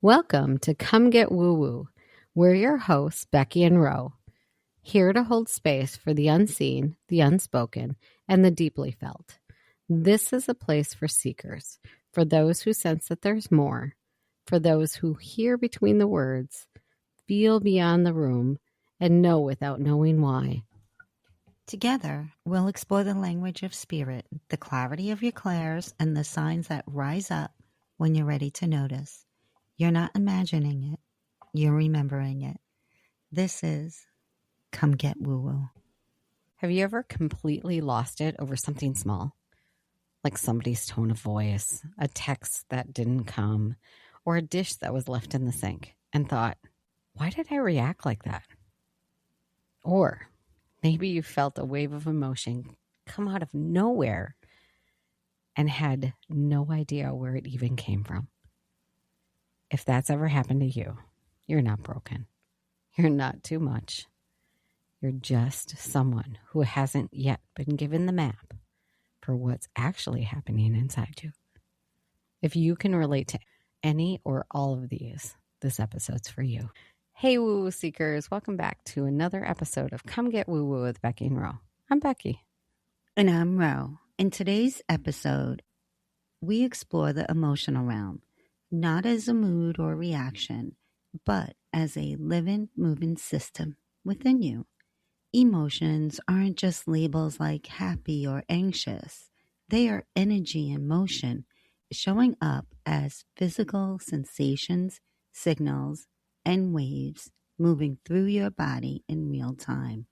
Welcome to Come Get Woo Woo. We're your hosts, Becky and Roe, here to hold space for the unseen, the unspoken, and the deeply felt. This is a place for seekers, for those who sense that there's more, for those who hear between the words, feel beyond the room, and know without knowing why. Together, we'll explore the language of spirit, the clarity of your clairs, and the signs that rise up when you're ready to notice. You're not imagining it, you're remembering it. This is Come Get Woo Woo. Have you ever completely lost it over something small? Like somebody's tone of voice, a text that didn't come, or a dish that was left in the sink, and thought, why did I react like that? Or maybe you felt a wave of emotion come out of nowhere and had no idea where it even came from. If that's ever happened to you, you're not broken. You're not too much. You're just someone who hasn't yet been given the map for what's actually happening inside you. If you can relate to any or all of these, this episode's for you. Hey, woo-woo seekers. Welcome back to another episode of Come Get Woo-Woo with Becky and Roe. I'm Becky. And I'm Roe. In today's episode, we explore the emotional realm, not as a mood or reaction, but as a living, moving system within you. Emotions aren't just labels like happy or anxious. They are energy in motion, showing up as physical sensations, signals, and waves moving through your body in real time.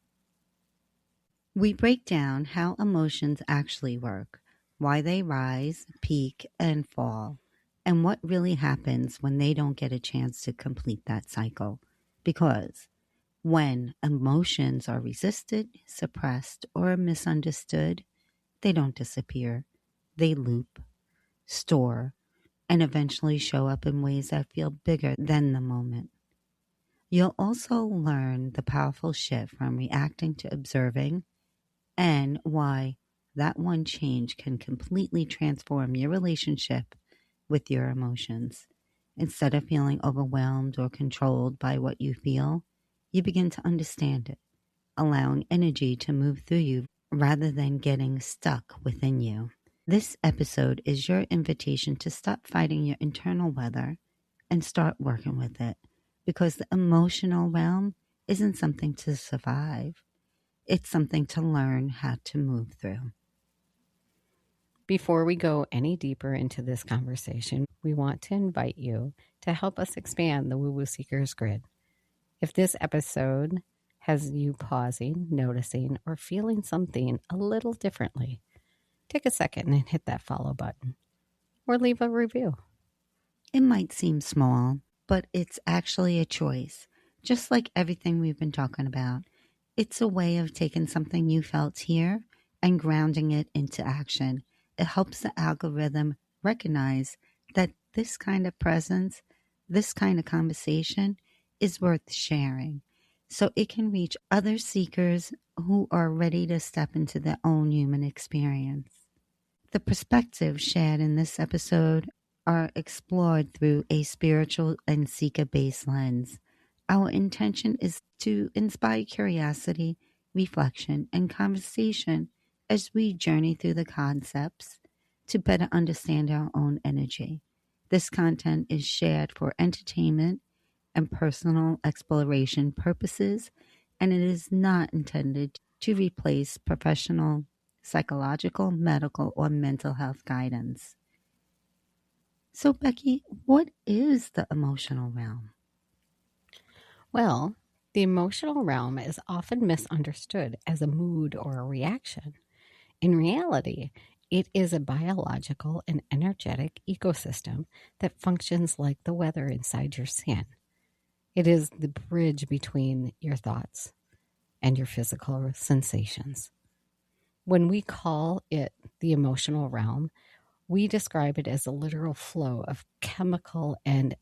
We break down how emotions actually work, why they rise, peak, and fall, and what really happens when they don't get a chance to complete that cycle. Because when emotions are resisted, suppressed, or misunderstood, they don't disappear. They loop, store, and eventually show up in ways that feel bigger than the moment. You'll also learn the powerful shift from reacting to observing and why that one change can completely transform your relationship with your emotions. Instead of feeling overwhelmed or controlled by what you feel, you begin to understand it, allowing energy to move through you rather than getting stuck within you. This episode is your invitation to stop fighting your internal weather and start working with it, because the emotional realm isn't something to survive. It's something to learn how to move through. Before we go any deeper into this conversation, we want to invite you to help us expand the Woo Woo Seekers Grid. If this episode has you pausing, noticing, or feeling something a little differently, take a second and hit that follow button or leave a review. It might seem small, but it's actually a choice. Just like everything we've been talking about, it's a way of taking something you felt here and grounding it into action. It helps the algorithm recognize that this kind of presence, this kind of conversation is worth sharing, so it can reach other seekers who are ready to step into their own human experience. The perspectives shared in this episode are explored through a spiritual and seeker-based lens. Our intention is to inspire curiosity, reflection, and conversation as we journey through the concepts to better understand our own energy. This content is shared for entertainment and personal exploration purposes, and it is not intended to replace professional, psychological, medical, or mental health guidance. So, Becky, what is the emotional realm? Well, the emotional realm is often misunderstood as a mood or a reaction. In reality, it is a biological and energetic ecosystem that functions like the weather inside your skin. It is the bridge between your thoughts and your physical sensations. When we call it the emotional realm, we describe it as a literal flow of chemical and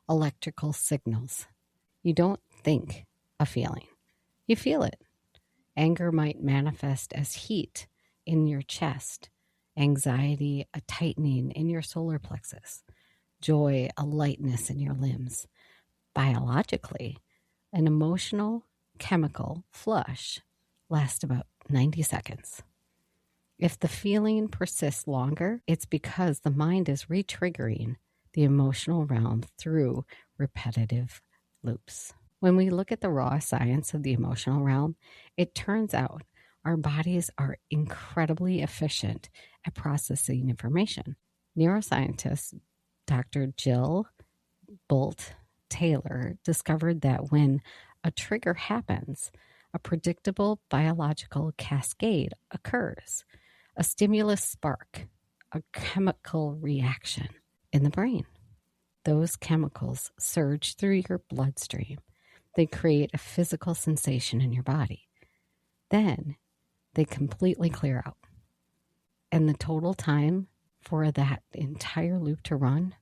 electrical signals. You don't think a feeling, you feel it. Anger might manifest as heat in your chest, anxiety, a tightening in your solar plexus. joy, a lightness in your limbs. Biologically, an emotional chemical flush lasts about 90 seconds. If the feeling persists longer, it's because the mind is re-triggering the emotional realm through repetitive loops. When we look at the raw science of the emotional realm, it turns out our bodies are incredibly efficient at processing information. Neuroscientist Dr. Jill Bolt Taylor discovered that when a trigger happens, a predictable biological cascade occurs, a stimulus spark, a chemical reaction in the brain. Those chemicals surge through your bloodstream. They create a physical sensation in your body. Then they completely clear out. And the total time for that entire loop to run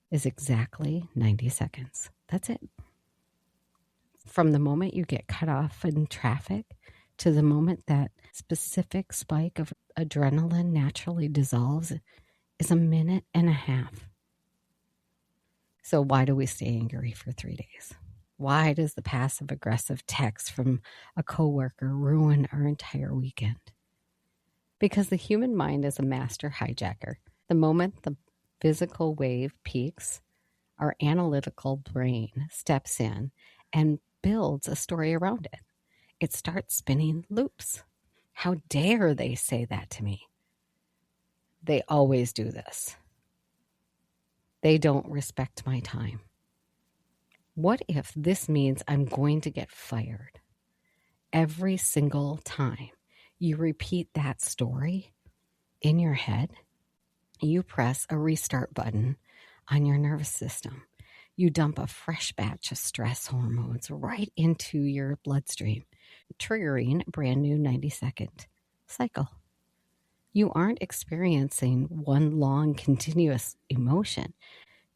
is exactly 90 seconds. That's it. From the moment you get cut off in traffic to the moment that specific spike of adrenaline naturally dissolves is a minute and a half. So why do we stay angry for 3 days? Why does the passive aggressive text from a coworker ruin our entire weekend? Because the human mind is a master hijacker. The moment the physical wave peaks, our analytical brain steps in and builds a story around it. It starts spinning loops. How dare they say that to me? They always do this. They don't respect my time. What if this means I'm going to get fired? Every single time you repeat that story in your head, you press a restart button on your nervous system. You dump a fresh batch of stress hormones right into your bloodstream, triggering a brand new 90-second cycle. You aren't experiencing one long continuous emotion.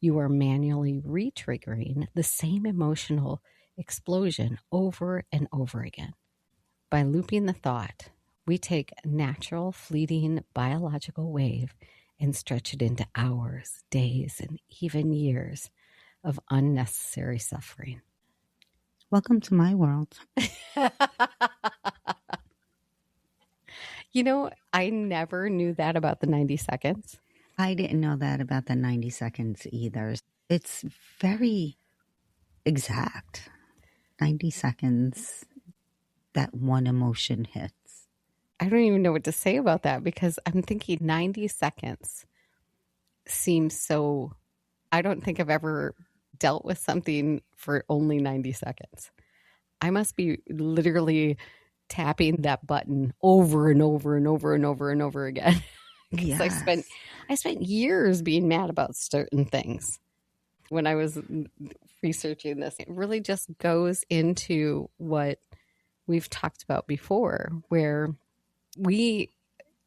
You are manually re-triggering the same emotional explosion over and over again. By looping the thought, we take a natural, fleeting biological wave and stretch it into hours, days, and even years of unnecessary suffering. Welcome to my world. You know, I never knew that about the 90 seconds. I didn't know that about the 90 seconds either. It's very exact. 90 seconds, that one emotion hits. I don't even know what to say about that because I'm thinking 90 seconds seems so... I don't think I've ever dealt with something for only 90 seconds. I must be literally tapping that button over and over and over and over and over again. Because I spent years being mad about certain things. When I was researching this, it really just goes into what we've talked about before, where we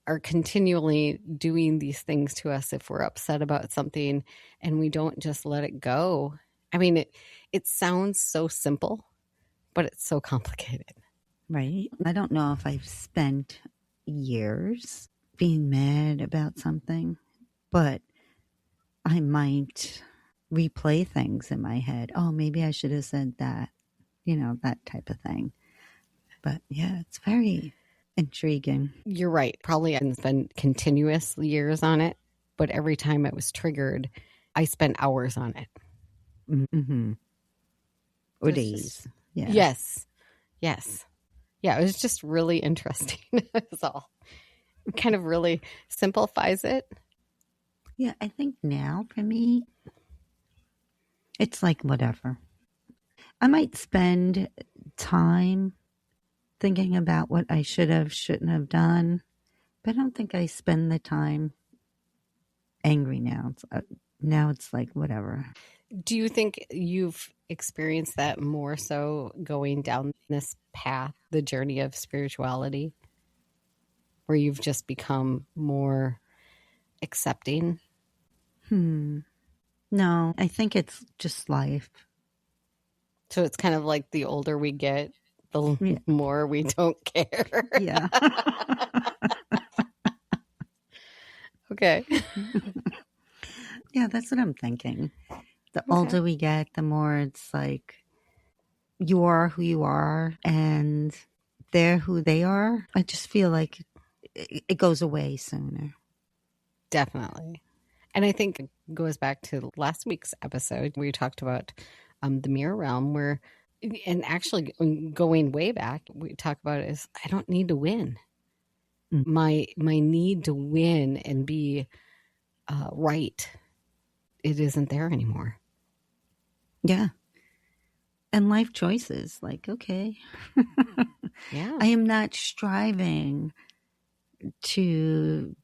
are continually doing these things to us if we're upset about something and we don't just let it go. I mean, it sounds so simple, but it's so complicated. Right. I don't know if I've spent years being mad about something, but I might replay things in my head. Oh, maybe I should have said that, that type of thing. But yeah, it's very intriguing. You're right. Probably I didn't spend continuous years on it, but every time it was triggered, I spent hours on it. Mm-hmm. Or days. Yeah. Yes. Yeah, it was just really interesting. That's all. It kind of really simplifies it. Yeah, I think now for me, it's like whatever. I might spend time thinking about what I shouldn't have done, but I don't think I spend the time angry now. Now it's like whatever. Do you think you've experienced that more so going down this path, the journey of spirituality, where you've just become more accepting? No, I think it's just life. So it's kind of like the older we get, the more we don't care. Yeah. Okay. Yeah, that's what I'm thinking. The Okay. older we get, the more it's like you are who you are and they're who they are. I just feel like it goes away sooner. Definitely. And I think it goes back to last week's episode where we talked about the mirror realm, where, and actually going way back, we talk about it is I don't need to win. Mm. My need to win and be right, it isn't there anymore. Yeah. And life choices like, okay, Yeah. I am not striving to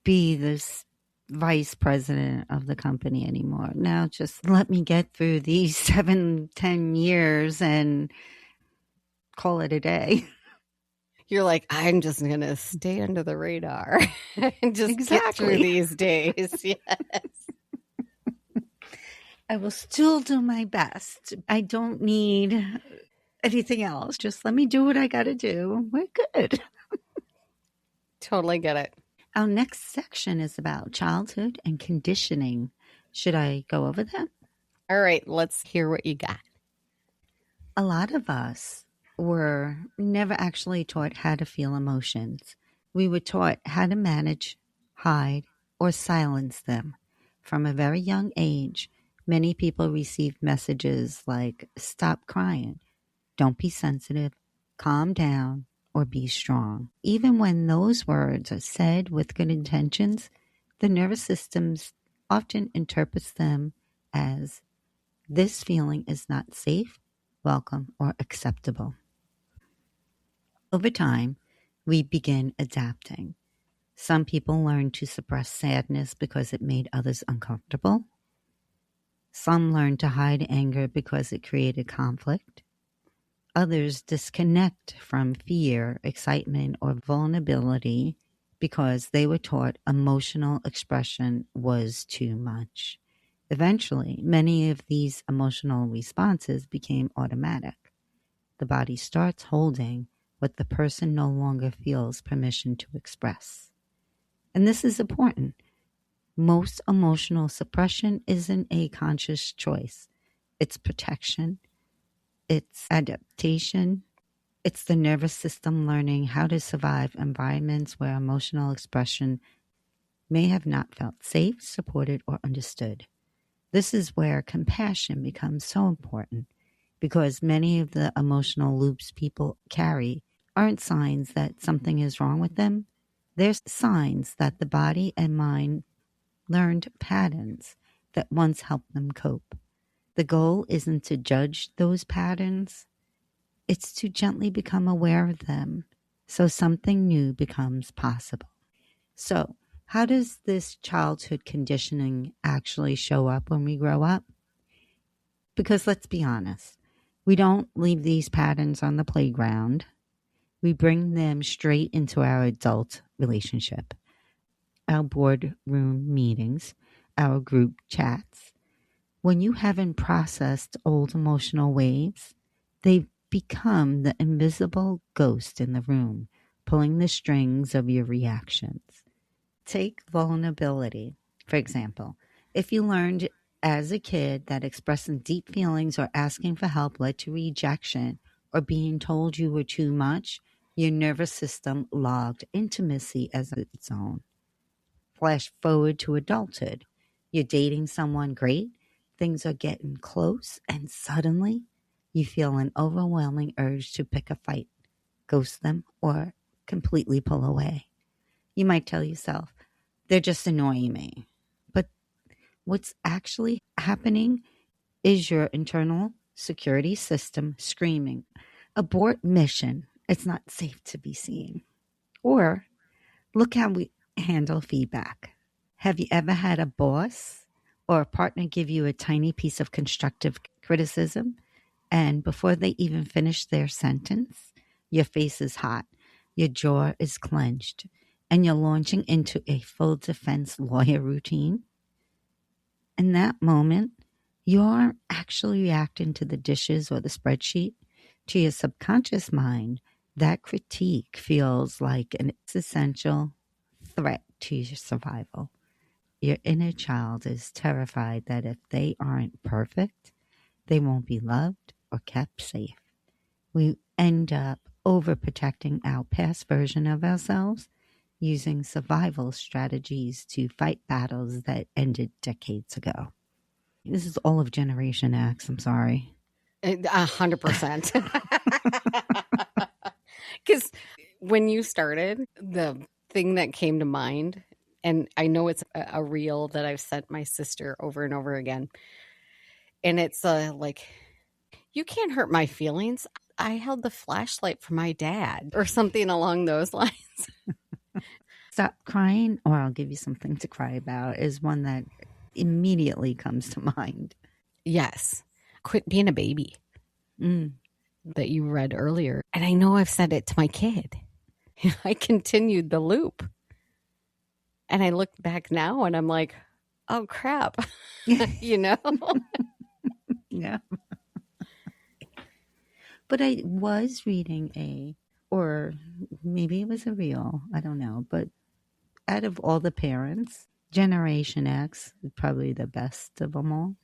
be this vice president of the company anymore. Now just let me get through these 7-10 years and call it a day. You're like, I'm just going to stay under the radar and just get through Exactly. these days. Yes. I will still do my best. I don't need anything else. Just let me do what I got to do. We're good. Totally get it. Our next section is about childhood and conditioning. Should I go over that? All right, let's hear what you got. A lot of us were never actually taught how to feel emotions. We were taught how to manage, hide, or silence them. From a very young age, many people received messages like, stop crying, don't be sensitive, calm down, or be strong. Even when those words are said with good intentions, the nervous system often interprets them as, this feeling is not safe, welcome, or acceptable. Over time, we begin adapting. Some people learn to suppress sadness because it made others uncomfortable. Some learn to hide anger because it created conflict. Others disconnect from fear, excitement, or vulnerability because they were taught emotional expression was too much. Eventually, many of these emotional responses became automatic. The body starts holding what the person no longer feels permission to express. And this is important. Most emotional suppression isn't a conscious choice. It's protection, it's adaptation, it's the nervous system learning how to survive environments where emotional expression may have not felt safe, supported, or understood. This is where compassion becomes so important because many of the emotional loops people carry aren't signs that something is wrong with them. They're signs that the body and mind learned patterns that once helped them cope. The goal isn't to judge those patterns, it's to gently become aware of them so something new becomes possible. So, how does this childhood conditioning actually show up when we grow up? Because let's be honest, we don't leave these patterns on the playground. We bring them straight into our adult relationship, our boardroom meetings, our group chats. When you haven't processed old emotional waves, they become the invisible ghost in the room, pulling the strings of your reactions. Take vulnerability, for example. If you learned as a kid that expressing deep feelings or asking for help led to rejection or being told you were too much, your nervous system logged intimacy as its own. Flash forward to adulthood. You're dating someone great, things are getting close, and suddenly you feel an overwhelming urge to pick a fight, ghost them, or completely pull away. You might tell yourself, they're just annoying me. But what's actually happening is your internal security system screaming, abort mission. It's not safe to be seen. Or look how we handle feedback. Have you ever had a boss or a partner give you a tiny piece of constructive criticism, and before they even finish their sentence, your face is hot, your jaw is clenched, and you're launching into a full defense lawyer routine? In that moment, you aren't actually reacting to the dishes or the spreadsheet. To your subconscious mind, that critique feels like an existential threat to your survival. Your inner child is terrified that if they aren't perfect, they won't be loved or kept safe. We end up overprotecting our past version of ourselves, using survival strategies to fight battles that ended decades ago. This is all of Generation X, I'm sorry. 100%. Because when you started, the thing that came to mind, and I know it's a reel that I've sent my sister over and over again, and it's like, you can't hurt my feelings. I held the flashlight for my dad, or something along those lines. Stop crying, or I'll give you something to cry about, is one that immediately comes to mind. Yes. Quit being a baby. That you read earlier. And I know I've said it to my kid. I continued the loop. And I look back now and I'm like, oh crap. You know? Yeah. But I was reading or maybe it was a reel, I don't know. But out of all the parents, Generation X is probably the best of them all.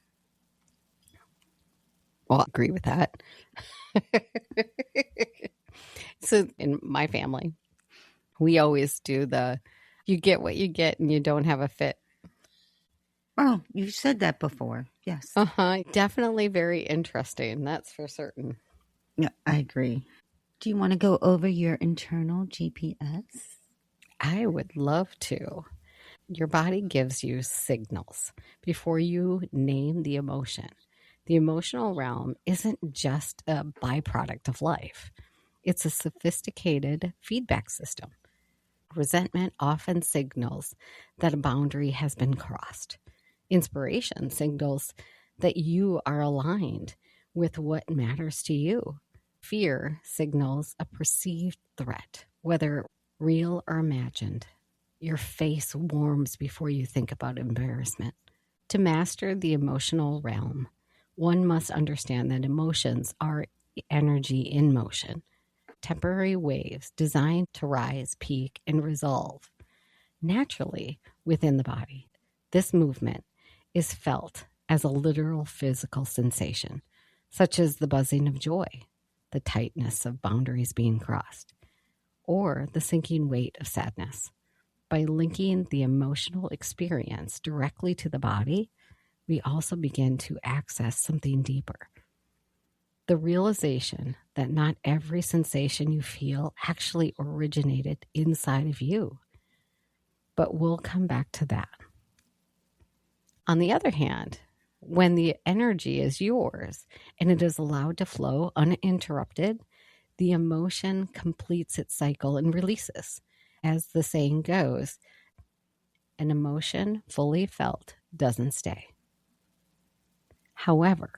Well, I agree with that. So in my family, we always do you get what you get and you don't have a fit. Oh, you've said that before. Yes. Definitely very interesting. That's for certain. Yeah, I agree. Do you want to go over your internal GPS? I would love to. Your body gives you signals before you name the emotion. The emotional realm isn't just a byproduct of life. It's a sophisticated feedback system. Resentment often signals that a boundary has been crossed. Inspiration signals that you are aligned with what matters to you. Fear signals a perceived threat, whether real or imagined. Your face warms before you think about embarrassment. To master the emotional realm, one must understand that emotions are energy in motion, temporary waves designed to rise, peak, and resolve naturally within the body. This movement is felt as a literal physical sensation, such as the buzzing of joy, the tightness of boundaries being crossed, or the sinking weight of sadness. By linking the emotional experience directly to the body, we also begin to access something deeper. The realization that not every sensation you feel actually originated inside of you. But we'll come back to that. On the other hand, when the energy is yours and it is allowed to flow uninterrupted, the emotion completes its cycle and releases. As the saying goes, an emotion fully felt doesn't stay. However,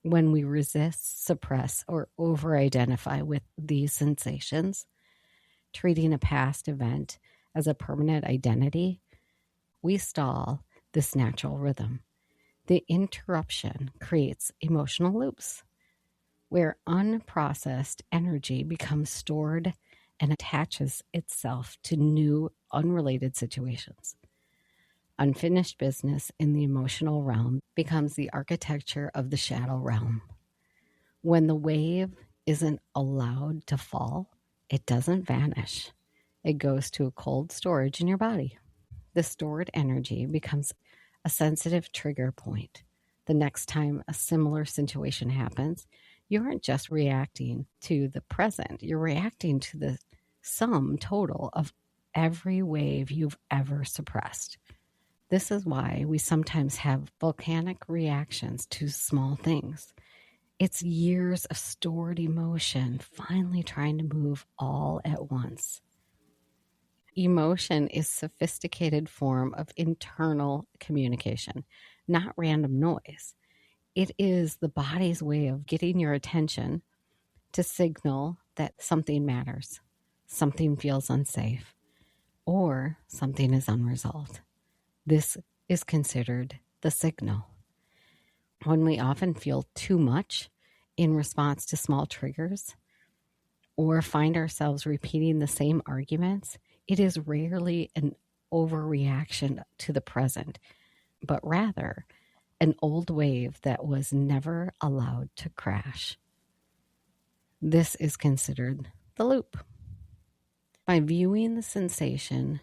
when we resist, suppress, or over-identify with these sensations, treating a past event as a permanent identity, we stall this natural rhythm. The interruption creates emotional loops where unprocessed energy becomes stored and attaches itself to new, unrelated situations. Unfinished business in the emotional realm becomes the architecture of the shadow realm. When the wave isn't allowed to fall, it doesn't vanish. It goes to a cold storage in your body. The stored energy becomes a sensitive trigger point. The next time a similar situation happens, you aren't just reacting to the present, you're reacting to the sum total of every wave you've ever suppressed. This is why we sometimes have volcanic reactions to small things. It's years of stored emotion finally trying to move all at once. Emotion is a sophisticated form of internal communication, not random noise. It is the body's way of getting your attention to signal that something matters, something feels unsafe, or something is unresolved. This is considered the signal. When we often feel too much in response to small triggers or find ourselves repeating the same arguments, it is rarely an overreaction to the present, but rather an old wave that was never allowed to crash. This is considered the loop. By viewing the sensation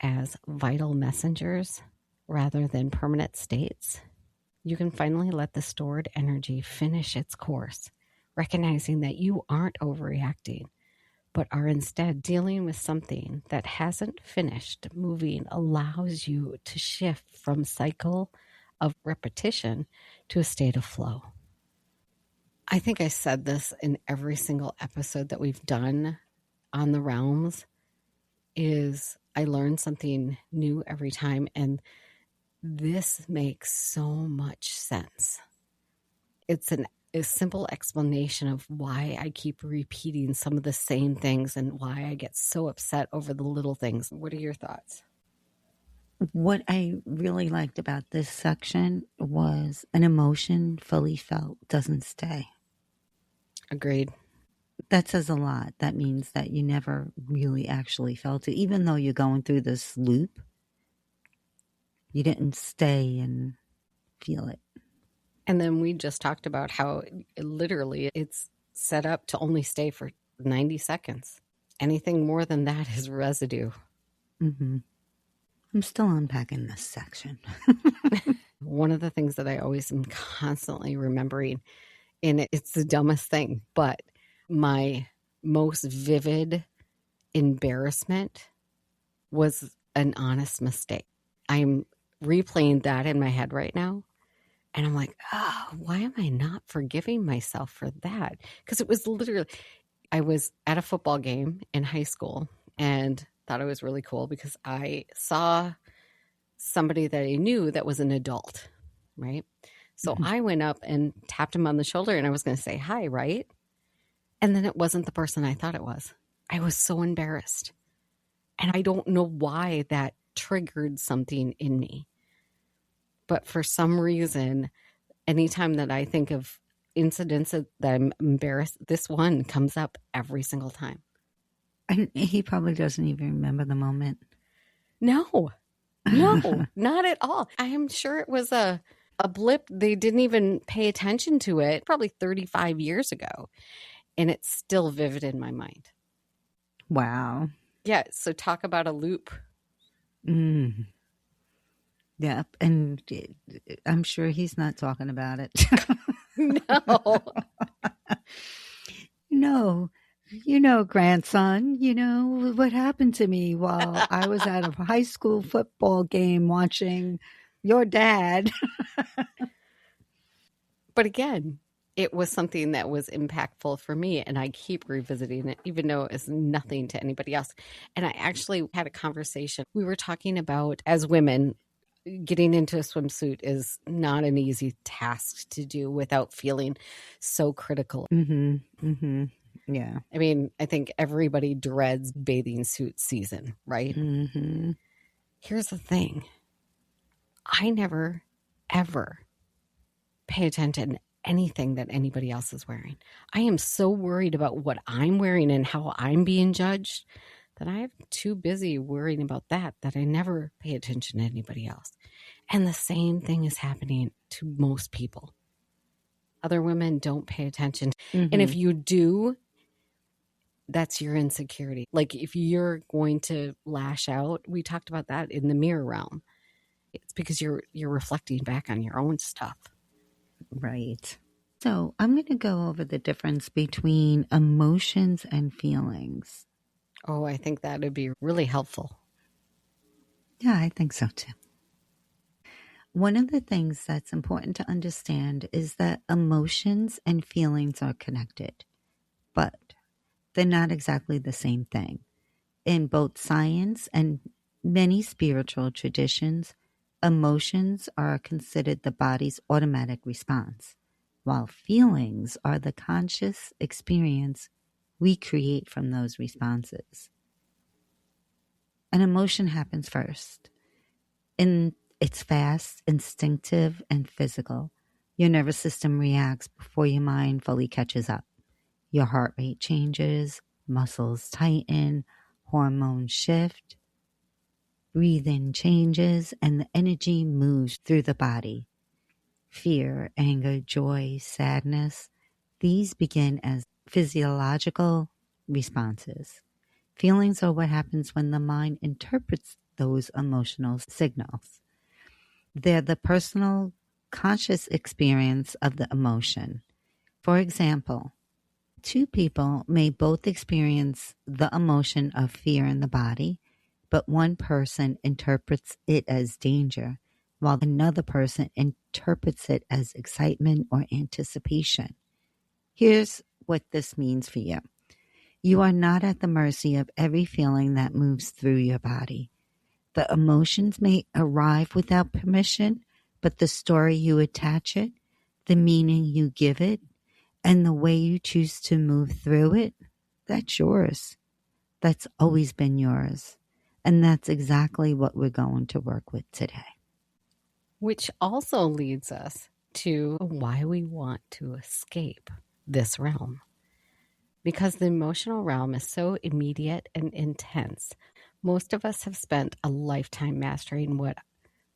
as vital messengers rather than permanent states, you can finally let the stored energy finish its course, recognizing that you aren't overreacting, but are instead dealing with something that hasn't finished moving. Allows you to shift from cycle of repetition to a state of flow. I think I said this in every single episode that we've done on the realms, is I learn something new every time, and this makes so much sense. It's a simple explanation of why I keep repeating some of the same things and why I get so upset over the little things. What are your thoughts? What I really liked about this section was an emotion fully felt doesn't stay. Agreed. That says a lot. That means that you never really actually felt it. Even though you're going through this loop, you didn't stay and feel it. And then we just talked about how literally it's set up to only stay for 90 seconds. Anything more than that is residue. Mm-hmm. I'm still unpacking this section. One of the things that I always am constantly remembering, and it's the dumbest thing, but my most vivid embarrassment was an honest mistake. I'm replaying that in my head right now. And I'm like, oh, why am I not forgiving myself for that? Because it was literally, I was at a football game in high school and thought it was really cool because I saw somebody that I knew that was an adult, right? So I went up and tapped him on the shoulder and I was going to say hi, right? And then it wasn't the person I thought it was. I was so embarrassed. And I don't know why that triggered something in me. But for some reason, anytime that I think of incidents that I'm embarrassed, this one comes up every single time. And he probably doesn't even remember the moment. No, not at all. I am sure it was a blip. They didn't even pay attention to it probably 35 years ago. And it's still vivid in my mind. Wow. Yeah. So talk about a loop. Mm. Yep. And I'm sure he's not talking about it. No. No. You know, grandson, you know what happened to me while I was at a high school football game watching your dad. But again, it was something that was impactful for me, and I keep revisiting it, even though it's nothing to anybody else. And I actually had a conversation. We were talking about, as women, getting into a swimsuit is not an easy task to do without feeling so critical. Mm-hmm. Mm-hmm. Yeah. I mean, I think everybody dreads bathing suit season, right? Mm-hmm. Here's the thing. I never, ever pay attention to anything that anybody else is wearing. I am so worried about what I'm wearing and how I'm being judged that I'm too busy worrying about that I never pay attention to anybody else. And the same thing is happening to most people. Other women don't pay attention. Mm-hmm. And if you do, that's your insecurity. Like if you're going to lash out, we talked about that in the mirror realm. It's because you're reflecting back on your own stuff. Right. So I'm going to go over the difference between emotions and feelings. Oh, I think that would be really helpful. Yeah, I think so too. One of the things that's important to understand is that emotions and feelings are connected, but they're not exactly the same thing. In both science and many spiritual traditions, emotions are considered the body's automatic response, while feelings are the conscious experience we create from those responses. An emotion happens first. It's fast, instinctive, and physical. Your nervous system reacts before your mind fully catches up. Your heart rate changes, muscles tighten, hormones shift. Breathing changes and the energy moves through the body. Fear, anger, joy, sadness, these begin as physiological responses. Feelings are what happens when the mind interprets those emotional signals. They're the personal, conscious experience of the emotion. For example, two people may both experience the emotion of fear in the body, but one person interprets it as danger, while another person interprets it as excitement or anticipation. Here's what this means for you. You are not at the mercy of every feeling that moves through your body. The emotions may arrive without permission, but the story you attach it, the meaning you give it, and the way you choose to move through it, that's yours. That's always been yours. And that's exactly what we're going to work with today. Which also leads us to why we want to escape this realm. Because the emotional realm is so immediate and intense, most of us have spent a lifetime mastering what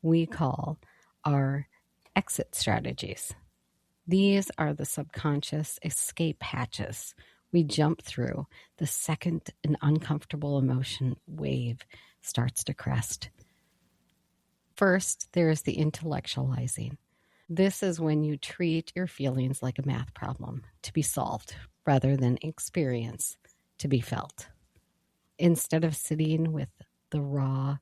we call our exit strategies. These are the subconscious escape hatches we jump through the second an uncomfortable emotion wave starts to crest. First, there is the intellectualizing. This is when you treat your feelings like a math problem to be solved rather than experience to be felt. Instead of sitting with the raw,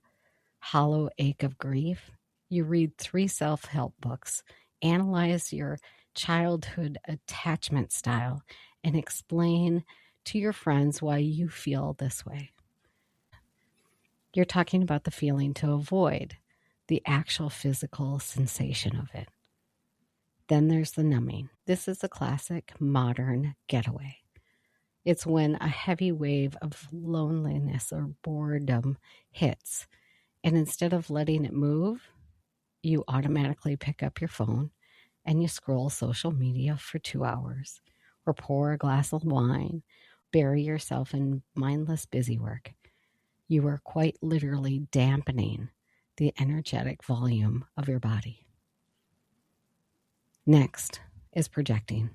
hollow ache of grief, you read 3 self-help books, analyze your childhood attachment style, and explain to your friends why you feel this way. You're talking about the feeling to avoid the actual physical sensation of it. Then there's the numbing. This is a classic modern getaway. It's when a heavy wave of loneliness or boredom hits, and instead of letting it move, you automatically pick up your phone and you scroll social media for 2 hours, or pour a glass of wine, bury yourself in mindless busy work. You are quite literally dampening the energetic volume of your body. Next is projecting,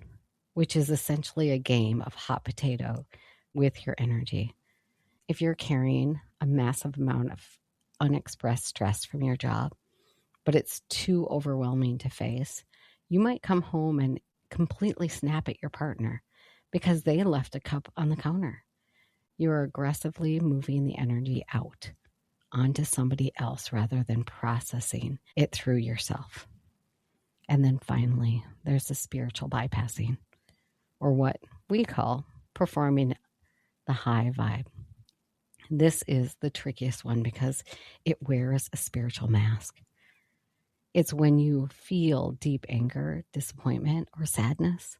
which is essentially a game of hot potato with your energy. If you're carrying a massive amount of unexpressed stress from your job, but it's too overwhelming to face, you might come home and completely snap at your partner because they left a cup on the counter. You're aggressively moving the energy out onto somebody else rather than processing it through yourself. And then finally, there's the spiritual bypassing, or what we call performing the high vibe. This is the trickiest one because it wears a spiritual mask. It's when you feel deep anger, disappointment, or sadness,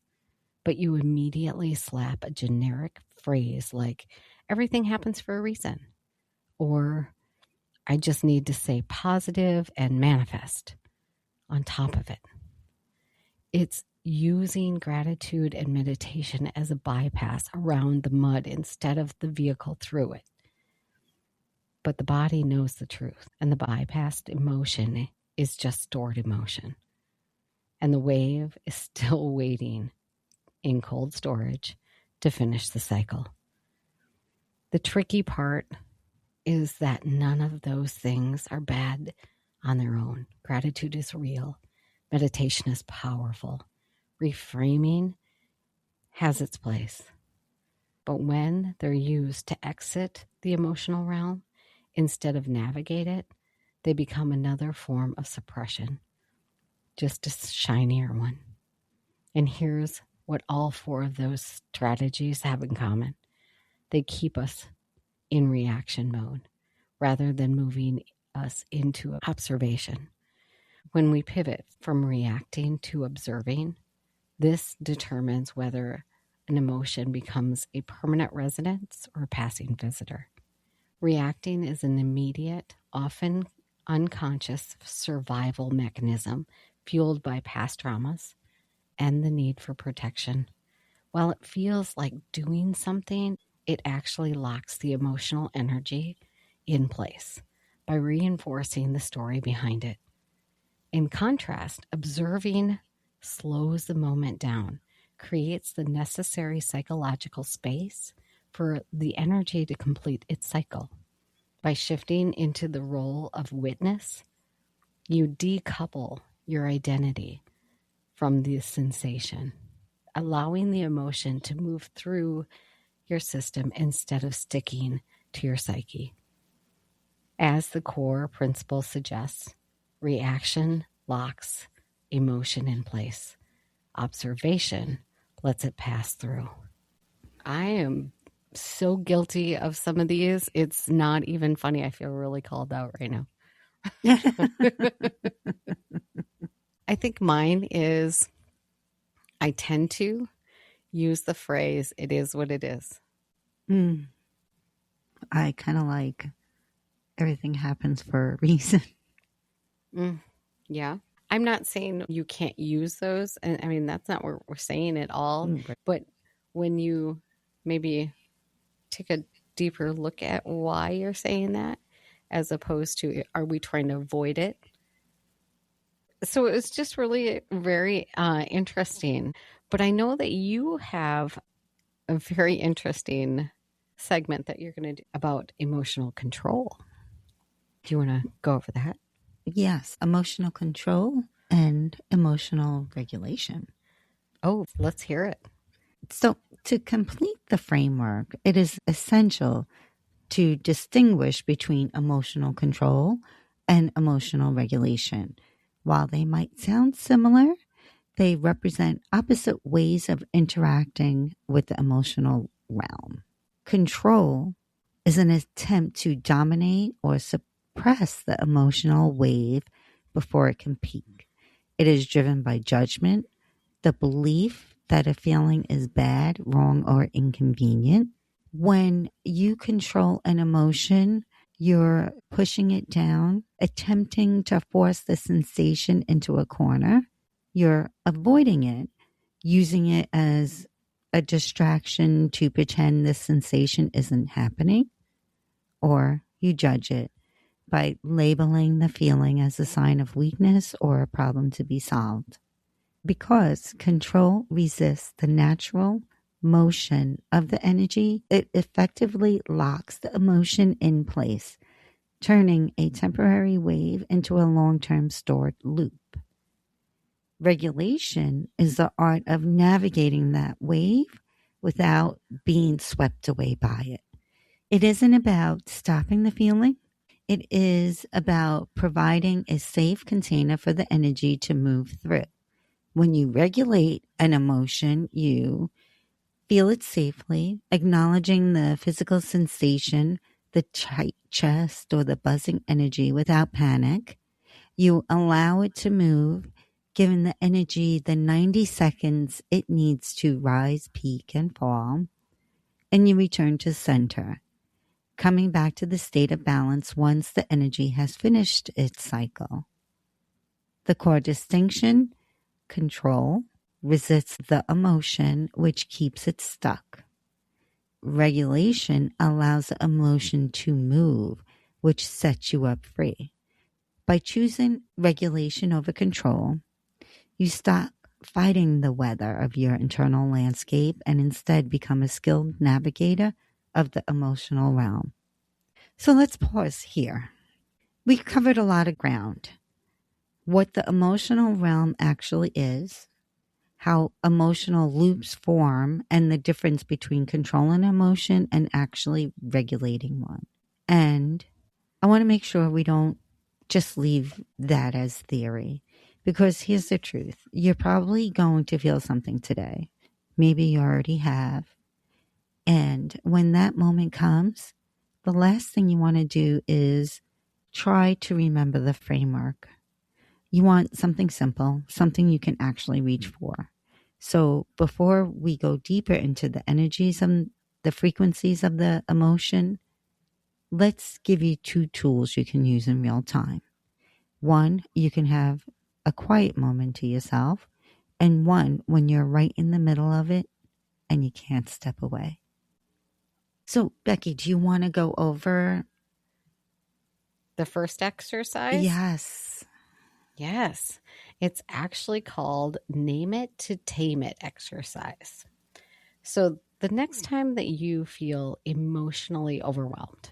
but you immediately slap a generic phrase like, everything happens for a reason, or I just need to stay positive and manifest on top of it. It's using gratitude and meditation as a bypass around the mud instead of the vehicle through it. But the body knows the truth, and the bypassed emotion is just stored emotion. And the wave is still waiting in cold storage to finish the cycle. The tricky part is that none of those things are bad on their own. Gratitude is real. Meditation is powerful. Reframing has its place. But when they're used to exit the emotional realm instead of navigate it, they become another form of suppression, just a shinier one. And here's what all 4 of those strategies have in common. They keep us in reaction mode rather than moving us into observation. When we pivot from reacting to observing, this determines whether an emotion becomes a permanent residence or a passing visitor. Reacting is an immediate, often unconscious survival mechanism fueled by past traumas and the need for protection. While it feels like doing something, it actually locks the emotional energy in place, by reinforcing the story behind it. In contrast, observing slows the moment down, creates the necessary psychological space for the energy to complete its cycle. By shifting into the role of witness, you decouple your identity from the sensation, allowing the emotion to move through your system instead of sticking to your psyche. As the core principle suggests, reaction locks emotion in place. Observation lets it pass through. I am so guilty of some of these. It's not even funny. I feel really called out right now. I think mine is, I tend to use the phrase, it is what it is. I kind of like everything happens for a reason. Yeah. I'm not saying you can't use those. And I mean, that's not what we're saying at all. But when you maybe take a deeper look at why you're saying that, as opposed to, are we trying to avoid it? So it was just really very interesting. But I know that you have a very interesting segment that you're going to do about emotional control. Do you want to go over that? Yes, emotional control and emotional regulation. Oh, let's hear it. So, to complete the framework, it is essential to distinguish between emotional control and emotional regulation. While they might sound similar, they represent opposite ways of interacting with the emotional realm. Control is an attempt to dominate or suppress the emotional wave before it can peak. It is driven by judgment, the belief that a feeling is bad, wrong, or inconvenient. When you control an emotion, you're pushing it down, attempting to force the sensation into a corner. You're avoiding it, using it as a distraction to pretend the sensation isn't happening, or you judge it by labeling the feeling as a sign of weakness or a problem to be solved. Because control resists the natural motion of the energy, it effectively locks the emotion in place, turning a temporary wave into a long-term stored loop. Regulation is the art of navigating that wave without being swept away by it. It isn't about stopping the feeling. It is about providing a safe container for the energy to move through. When you regulate an emotion, you feel it safely, acknowledging the physical sensation, the tight chest or the buzzing energy without panic. You allow it to move, giving the energy the 90 seconds it needs to rise, peak, and fall. And you return to center, coming back to the state of balance once the energy has finished its cycle. The core distinction: control resists the emotion, which keeps it stuck. Regulation allows the emotion to move, which sets you up free. By choosing regulation over control, you stop fighting the weather of your internal landscape and instead become a skilled navigator of the emotional realm. So let's pause here. We covered a lot of ground. What the emotional realm actually is, how emotional loops form, and the difference between controlling emotion and actually regulating one. And I want to make sure we don't just leave that as theory, because here's the truth. You're probably going to feel something today. Maybe you already have. And when that moment comes, the last thing you want to do is try to remember the framework. You want something simple, something you can actually reach for. So before we go deeper into the energies and the frequencies of the emotion, let's give you two tools you can use in real time. One, you can have a quiet moment to yourself, and one when you're right in the middle of it and you can't step away. So, Becky, do you want to go over The first exercise? Yes. Yes. It's actually called Name It to Tame It exercise. So the next time that you feel emotionally overwhelmed,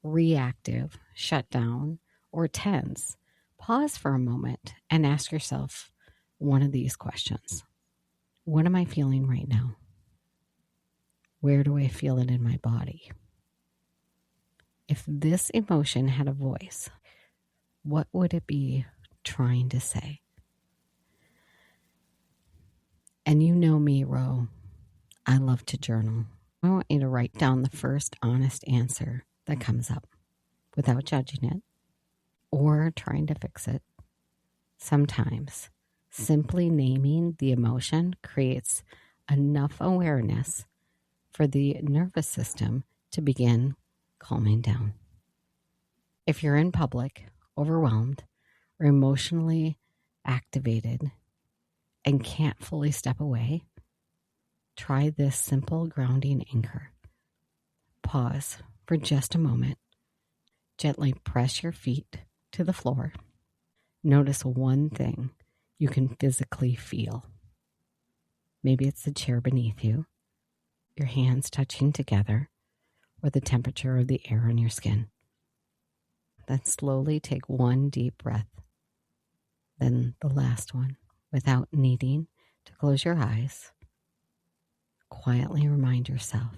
reactive, shut down, or tense, pause for a moment and ask yourself one of these questions. What am I feeling right now? Where do I feel it in my body? If this emotion had a voice, what would it be trying to say? And you know me, Ro. I love to journal. I want you to write down the first honest answer that comes up without judging it or trying to fix it. Sometimes simply naming the emotion creates enough awareness for the nervous system to begin calming down. If you're in public, overwhelmed, or emotionally activated and can't fully step away, try this simple grounding anchor. Pause for just a moment. Gently press your feet to the floor. Notice one thing you can physically feel. Maybe it's the chair beneath you, your hands touching together, or the temperature of the air on your skin. Then slowly take one deep breath, then the last one, without needing to close your eyes. Quietly remind yourself,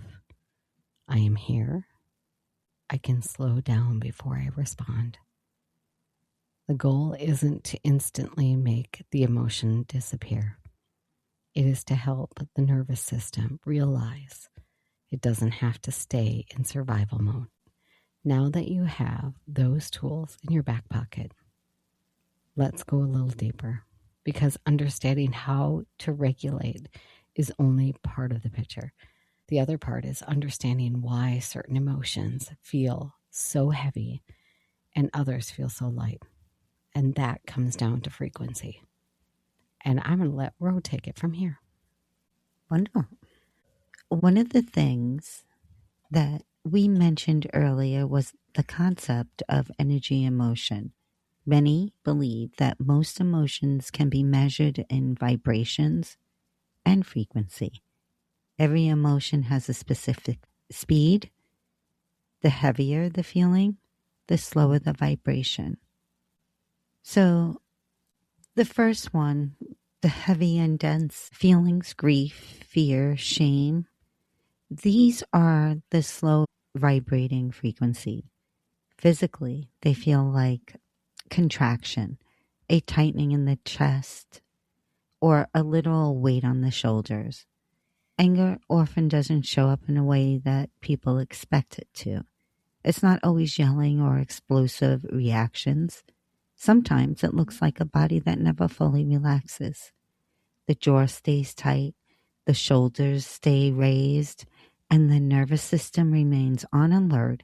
I am here. I can slow down before I respond. The goal isn't to instantly make the emotion disappear. It is to help the nervous system realize it doesn't have to stay in survival mode. Now that you have those tools in your back pocket, let's go a little deeper, because understanding how to regulate is only part of the picture. The other part is understanding why certain emotions feel so heavy and others feel so light. And that comes down to frequency. And I'm going to let Ro take it from here. Wonderful. One of the things that we mentioned earlier was the concept of energy emotion. Many believe that most emotions can be measured in vibrations and frequency. Every emotion has a specific speed. The heavier the feeling, the slower the vibration. So the first one, the heavy and dense feelings, grief, fear, shame, these are the slow vibrating frequency. Physically, they feel like contraction, a tightening in the chest, or a little weight on the shoulders. Anger often doesn't show up in a way that people expect it to. It's not always yelling or explosive reactions. Sometimes it looks like a body that never fully relaxes. The jaw stays tight, the shoulders stay raised, and the nervous system remains on alert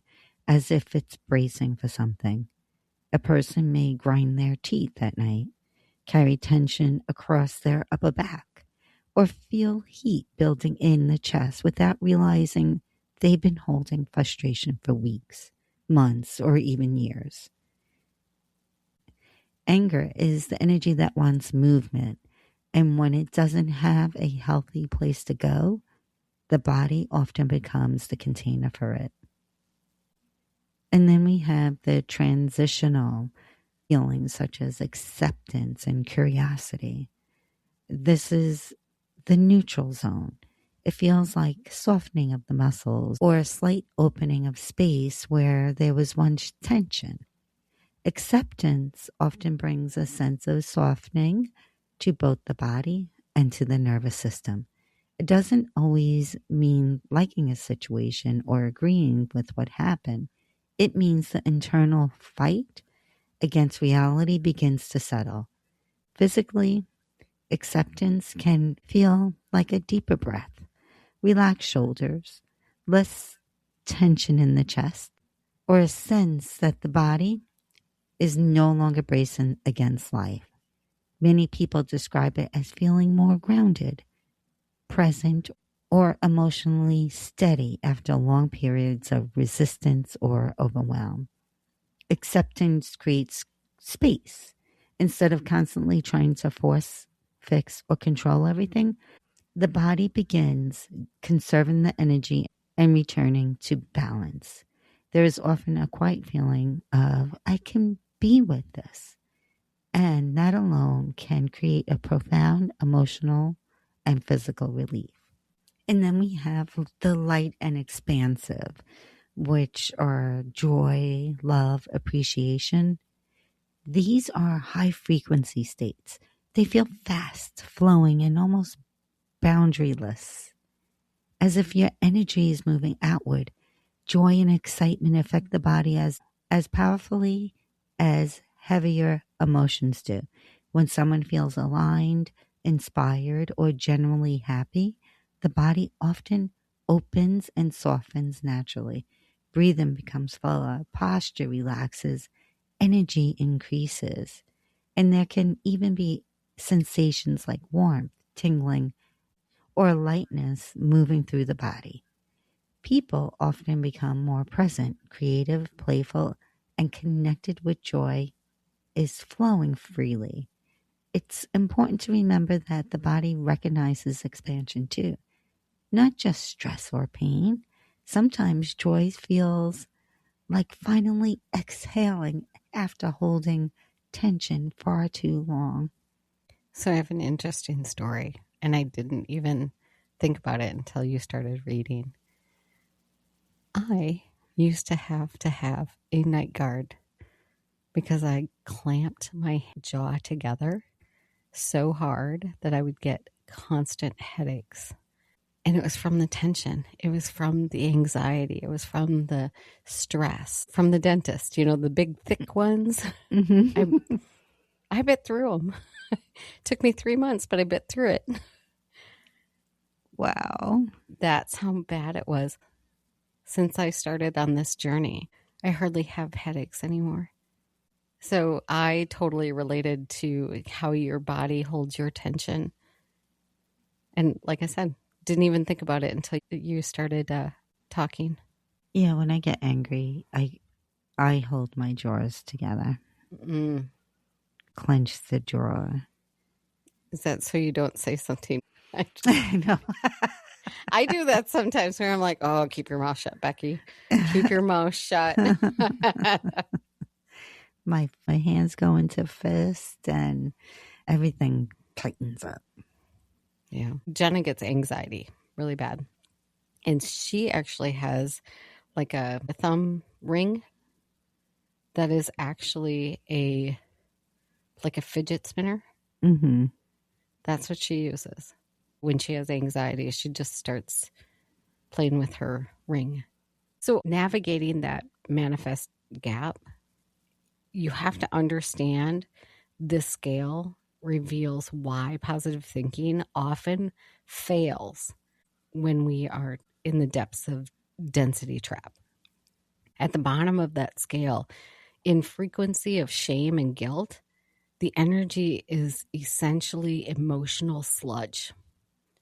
as if it's bracing for something. A person may grind their teeth at night, carry tension across their upper back, or feel heat building in the chest without realizing they've been holding frustration for weeks, months, or even years. Anger is the energy that wants movement, and when it doesn't have a healthy place to go, the body often becomes the container for it. And then we have the transitional feelings such as acceptance and curiosity. This is the neutral zone. It feels like softening of the muscles or a slight opening of space where there was once tension. Acceptance often brings a sense of softening to both the body and to the nervous system. It doesn't always mean liking a situation or agreeing with what happened. It means the internal fight against reality begins to settle. Physically, acceptance can feel like a deeper breath, relaxed shoulders, less tension in the chest, or a sense that the body is no longer bracing against life. Many people describe it as feeling more grounded, present, or emotionally steady after long periods of resistance or overwhelm. Acceptance creates space. Instead of constantly trying to force, fix, or control everything, the body begins conserving the energy and returning to balance. There is often a quiet feeling of, I can be with this. And that alone can create a profound emotional and physical relief. And then we have the light and expansive, which are joy, love, appreciation. These are high frequency states. They feel fast, flowing, and almost boundaryless, as if your energy is moving outward. Joy and excitement affect the body as powerfully as heavier emotions do. When someone feels aligned, inspired, or generally happy, the body often opens and softens naturally. Breathing becomes fuller, posture relaxes, energy increases, and there can even be sensations like warmth, tingling, or lightness moving through the body. People often become more present, creative, playful, and connected with joy is flowing freely. It's important to remember that the body recognizes expansion too, not just stress or pain. Sometimes joy feels like finally exhaling after holding tension far too long. So I have an interesting story, and I didn't even think about it until you started reading. I used to have a night guard because I clamped my jaw together so hard that I would get constant headaches. And it was from the tension. It was from the anxiety. It was from the stress, from the dentist, the big thick ones. Mm-hmm. I bit through them. Took me 3 months, but I bit through it. Wow. That's how bad it was. Since I started on this journey, I hardly have headaches anymore. So I totally related to how your body holds your tension. And like I said, didn't even think about it until you started talking. Yeah, when I get angry, I hold my jaws together. Clench the jaw. Is that so you don't say something? I know. I do that sometimes where I'm like, oh, keep your mouth shut, Becky. Keep your mouth shut. My hands go into fist and everything tightens up. Yeah. Jenna gets anxiety really bad. And she actually has like a thumb ring that is actually like a fidget spinner. Mm-hmm. That's what she uses. When she has anxiety, she just starts playing with her ring. So navigating that manifest gap, you have to understand this scale reveals why positive thinking often fails when we are in the depths of density trap. At the bottom of that scale, in frequency of shame and guilt, the energy is essentially emotional sludge.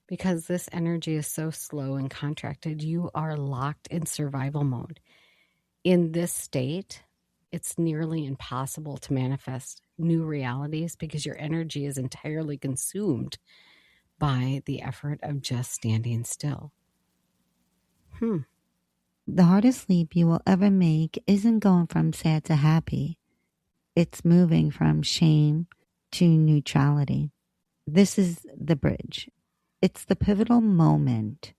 Because this energy is so slow and contracted, you are locked in survival mode. In this state, it's nearly impossible to manifest new realities because your energy is entirely consumed by the effort of just standing still. The hardest leap you will ever make isn't going from sad to happy. It's moving from shame to neutrality. This is the bridge. It's the pivotal moment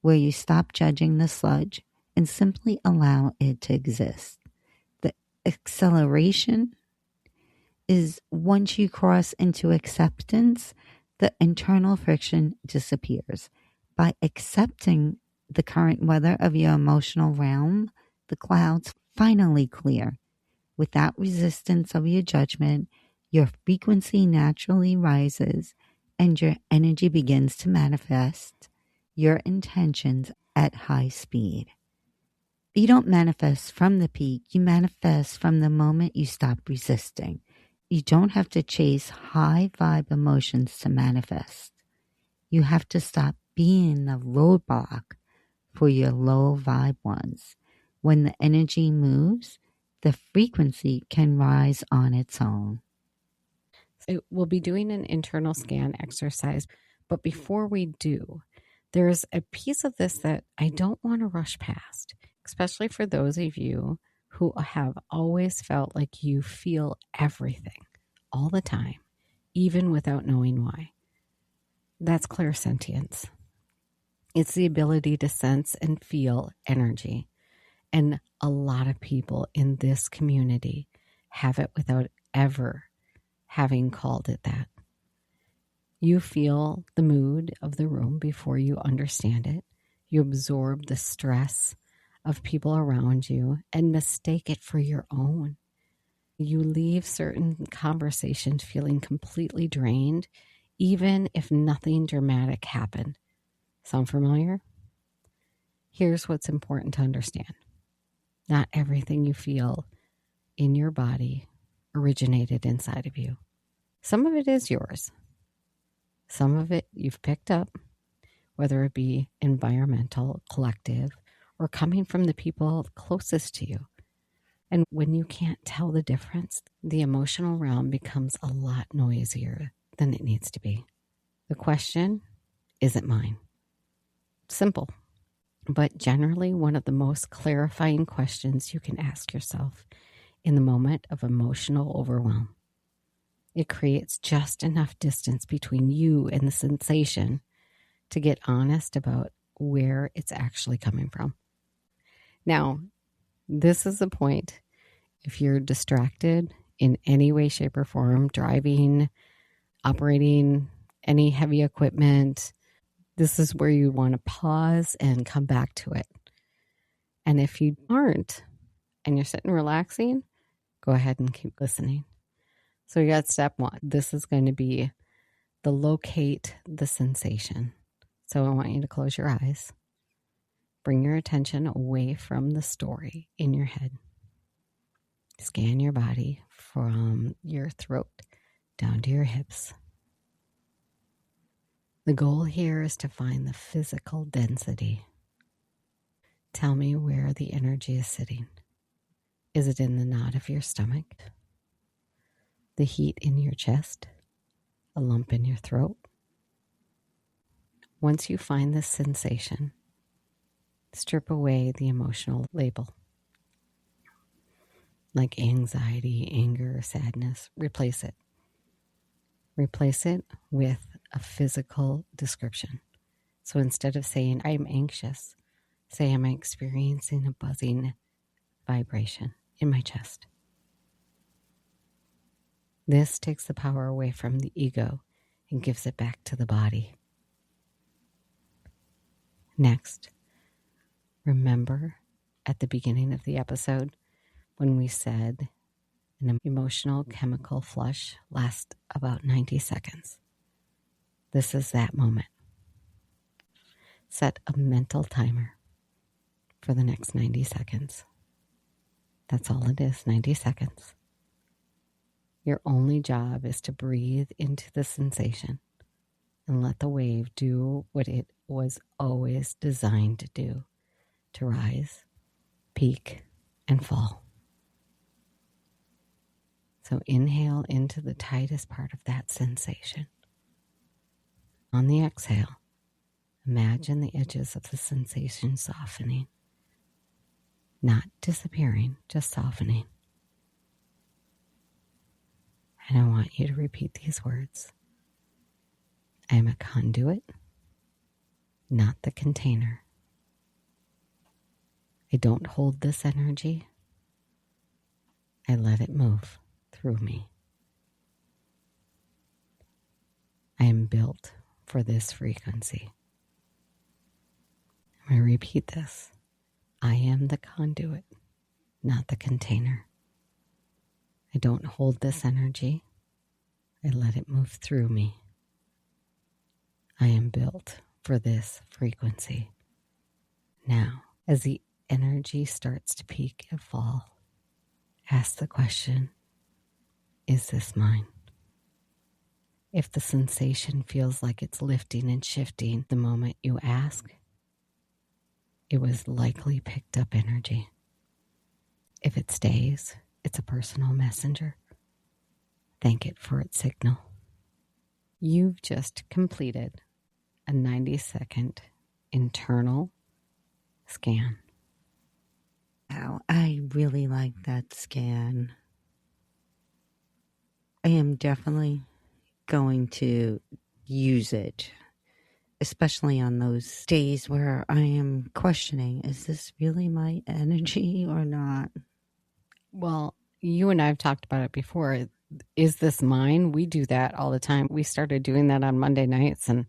where you stop judging the sludge and simply allow it to exist. The acceleration is once you cross into acceptance, the internal friction disappears. By accepting the current weather of your emotional realm, the clouds finally clear. Without resistance of your judgment, your frequency naturally rises and your energy begins to manifest your intentions at high speed. You don't manifest from the peak, you manifest from the moment you stop resisting. You don't have to chase high vibe emotions to manifest. You have to stop being the roadblock for your low vibe ones. When the energy moves, the frequency can rise on its own. We'll be doing an internal scan exercise, but before we do, there's a piece of this that I don't want to rush past, especially for those of you who have always felt like you feel everything all the time, even without knowing why. That's clairsentience. It's the ability to sense and feel energy. And a lot of people in this community have it without ever having called it that. You feel the mood of the room before you understand it. You absorb the stress of people around you and mistake it for your own. You leave certain conversations feeling completely drained, even if nothing dramatic happened. Sound familiar? Here's what's important to understand. Not everything you feel in your body originated inside of you. Some of it is yours. Some of it you've picked up, whether it be environmental, collective, or coming from the people closest to you. And when you can't tell the difference, the emotional realm becomes a lot noisier than it needs to be. The question, is it mine? Simple, but generally one of the most clarifying questions you can ask yourself in the moment of emotional overwhelm. It creates just enough distance between you and the sensation to get honest about where it's actually coming from. Now, this is the point. If you're distracted in any way, shape, or form, driving, operating any heavy equipment, this is where you want to pause and come back to it. And if you aren't, and you're sitting relaxing, go ahead and keep listening. So we got step one. This is going to be the locate the sensation. So I want you to close your eyes. Bring your attention away from the story in your head. Scan your body from your throat down to your hips. The goal here is to find the physical density. Tell me where the energy is sitting. Is it in the knot of your stomach? The heat in your chest? A lump in your throat? Once you find this sensation, strip away the emotional label. Like anxiety, anger, sadness, replace it. Replace it with a physical description. So instead of saying, I'm anxious, say, I'm experiencing a buzzing vibration in my chest. This takes the power away from the ego and gives it back to the body. Next, remember at the beginning of the episode when we said an emotional chemical flush lasts about 90 seconds. This is that moment. Set a mental timer for the next 90 seconds. That's all it is, 90 seconds. Your only job is to breathe into the sensation and let the wave do what it was always designed to do, to rise, peak, and fall. So inhale into the tightest part of that sensation. On the exhale, imagine the edges of the sensation softening, not disappearing, just softening. And I want you to repeat these words. I am a conduit, not the container. I don't hold this energy. I let it move through me. I am built for this frequency. I'm going to repeat this. I am the conduit, not the container. I don't hold this energy. I let it move through me. I am built for this frequency. Now, as the energy starts to peak and fall, ask the question, is this mine? If the sensation feels like it's lifting and shifting the moment you ask, it was likely picked up energy. If it stays, it's a personal messenger. Thank it for its signal. You've just completed a 90-second internal scan. Wow, I really like that scan. I am definitely going to use it, especially on those days where I am questioning, is this really my energy or not? Well, you and I have talked about it before. Is this mine? We do that all the time. We started doing that on Monday nights, and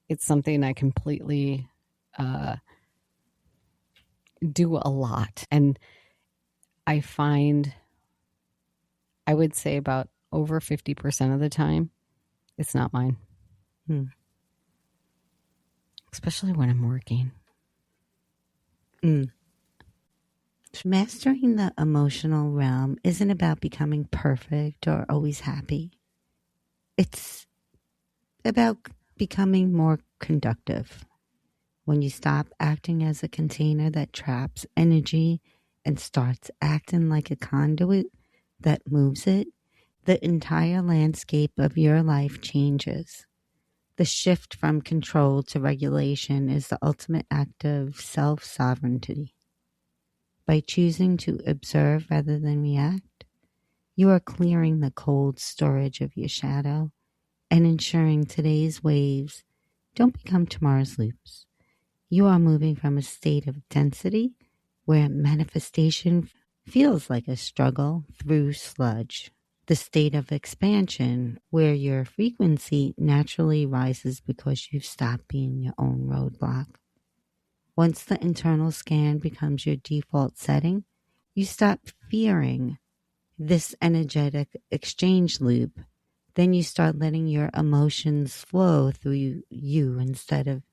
it's something I completely do a lot. And I find, I would say about over 50% of the time, it's not mine. Especially when I'm working. Mastering the emotional realm isn't about becoming perfect or always happy. It's about becoming more conductive. When you stop acting as a container that traps energy and starts acting like a conduit that moves it, the entire landscape of your life changes. The shift from control to regulation is the ultimate act of self-sovereignty. By choosing to observe rather than react, you are clearing the cold storage of your shadow and ensuring today's waves don't become tomorrow's loops. You are moving from a state of density where manifestation feels like a struggle through sludge, the state of expansion where your frequency naturally rises because you've stopped being your own roadblock. Once the internal scan becomes your default setting, you stop fearing this energetic exchange loop. Then you start letting your emotions flow through you instead of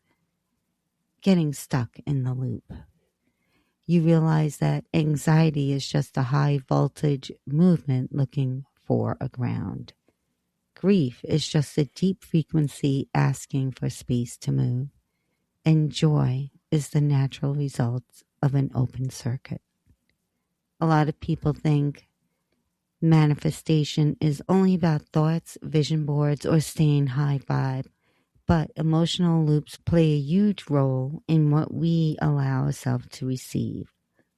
getting stuck in the loop. You realize that anxiety is just a high voltage movement looking for a ground. Grief is just a deep frequency asking for space to move. And joy is the natural result of an open circuit. A lot of people think manifestation is only about thoughts, vision boards, or staying high vibe. But emotional loops play a huge role in what we allow ourselves to receive,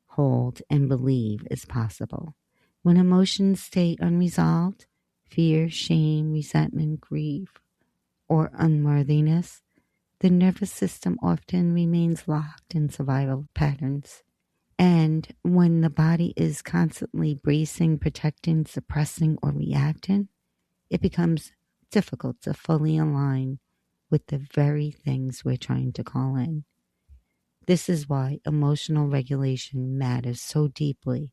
hold, and believe is possible. When emotions stay unresolved, fear, shame, resentment, grief, or unworthiness, the nervous system often remains locked in survival patterns. And when the body is constantly bracing, protecting, suppressing, or reacting, it becomes difficult to fully align with the very things we're trying to call in. This is why emotional regulation matters so deeply.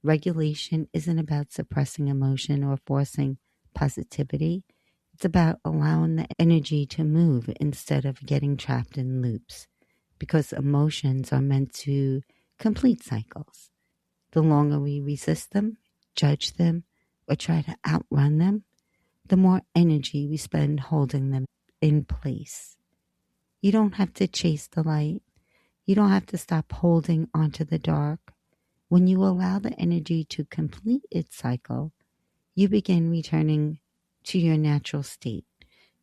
Regulation isn't about suppressing emotion or forcing positivity. It's about allowing the energy to move instead of getting trapped in loops, because emotions are meant to complete cycles. The longer we resist them, judge them, or try to outrun them, the more energy we spend holding them in place. You don't have to chase the light. You don't have to stop holding onto the dark. When you allow the energy to complete its cycle, you begin returning to your natural state,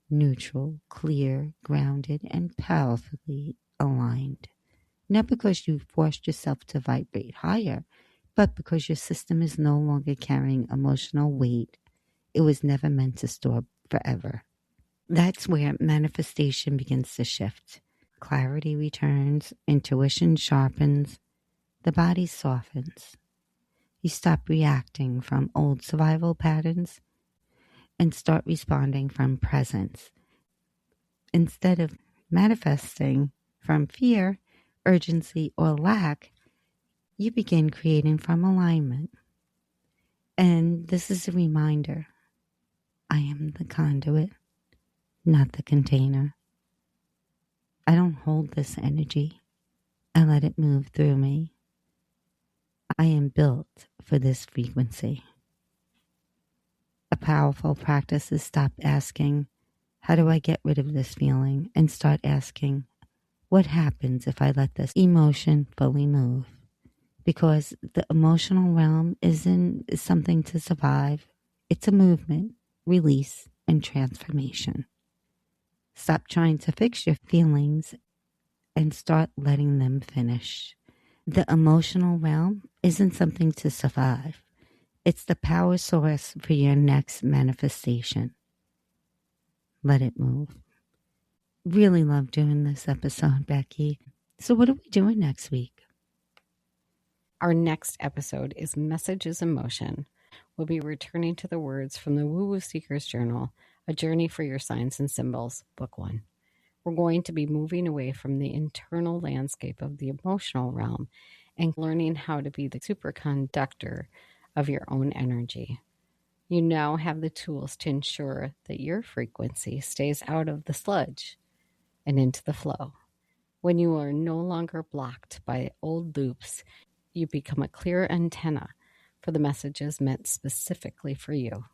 neutral, clear, grounded, and powerfully aligned. Not because you forced yourself to vibrate higher, but because your system is no longer carrying emotional weight it was never meant to store forever. That's where manifestation begins to shift. Clarity returns, intuition sharpens, the body softens. You stop reacting from old survival patterns and start responding from presence. Instead of manifesting from fear, urgency, or lack, you begin creating from alignment. And this is a reminder I am the conduit, not the container. I don't hold this energy. I let it move through me. I am built for this frequency. A powerful practice is stop asking, how do I get rid of this feeling? And start asking, what happens if I let this emotion fully move? because the emotional realm isn't something to survive. It's a movement, release, and transformation. Stop trying to fix your feelings and start letting them finish. The emotional realm isn't something to survive. It's the power source for your next manifestation. Let it move. Really love doing this episode, Becky. So what are we doing next week? Our next episode is Messages in Motion. We'll be returning to the words from the Woo Woo Seeker's Journal, A Journey for Your Signs and Symbols, Book 1. We're going to be moving away from the internal landscape of the emotional realm and learning how to be the superconductor of your own energy. You now have the tools to ensure that your frequency stays out of the sludge and into the flow. When you are no longer blocked by old loops, you become a clear antenna for the messages meant specifically for you.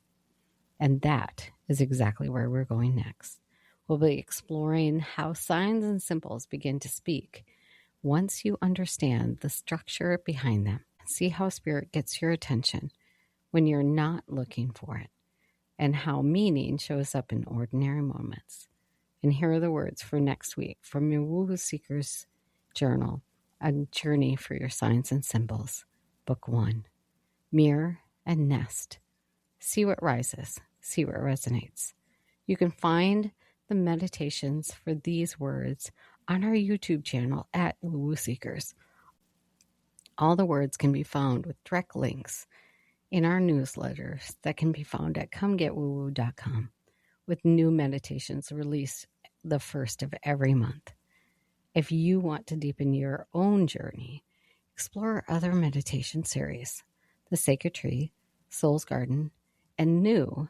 And that is exactly where we're going next. We'll be exploring how signs and symbols begin to speak once you understand the structure behind them. See how spirit gets your attention when you're not looking for it, and how meaning shows up in ordinary moments. And here are the words for next week from your Woo Woo Seeker's Journal, A Journey for Your Signs and Symbols, Book 1. Mirror and nest. See what rises. See what resonates. You can find the meditations for these words on our YouTube channel at Woo Woo Seekers. All the words can be found with direct links in our newsletters that can be found at comegetwoowoo.com, with new meditations released the first of every month. If you want to deepen your own journey, explore other meditation series, The Sacred Tree, Soul's Garden, and new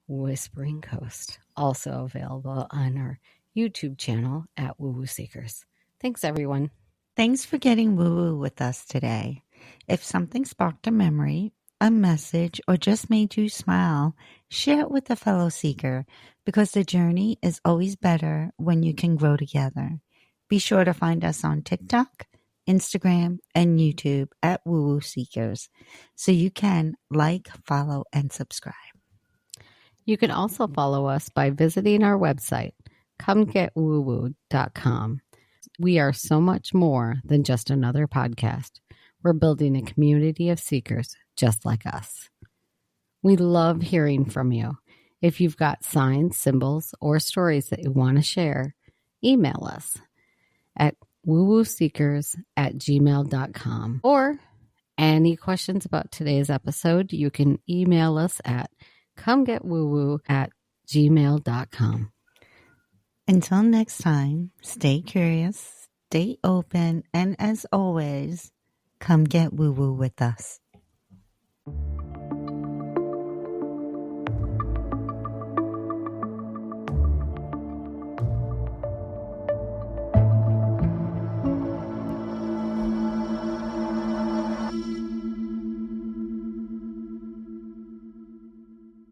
Whispering Coast, also available on our YouTube channel at Woo Woo Seekers. Thanks, everyone. Thanks for getting woo-woo with us today. If something sparked a memory, a message, or just made you smile, share it with a fellow seeker, because the journey is always better when you can grow together. Be sure to find us on TikTok, Instagram, and YouTube at Woo Woo Seekers, so you can like, follow, and subscribe. You can also follow us by visiting our website, comegetwoowoo.com. We are so much more than just another podcast. We're building a community of seekers just like us. We love hearing from you. If you've got signs, symbols, or stories that you want to share, email us at woowooseekers@gmail.com. Or any questions about today's episode, you can email us at comegetwoowoo@gmail.com. Until next time, stay curious, stay open, and as always, come get woo-woo with us.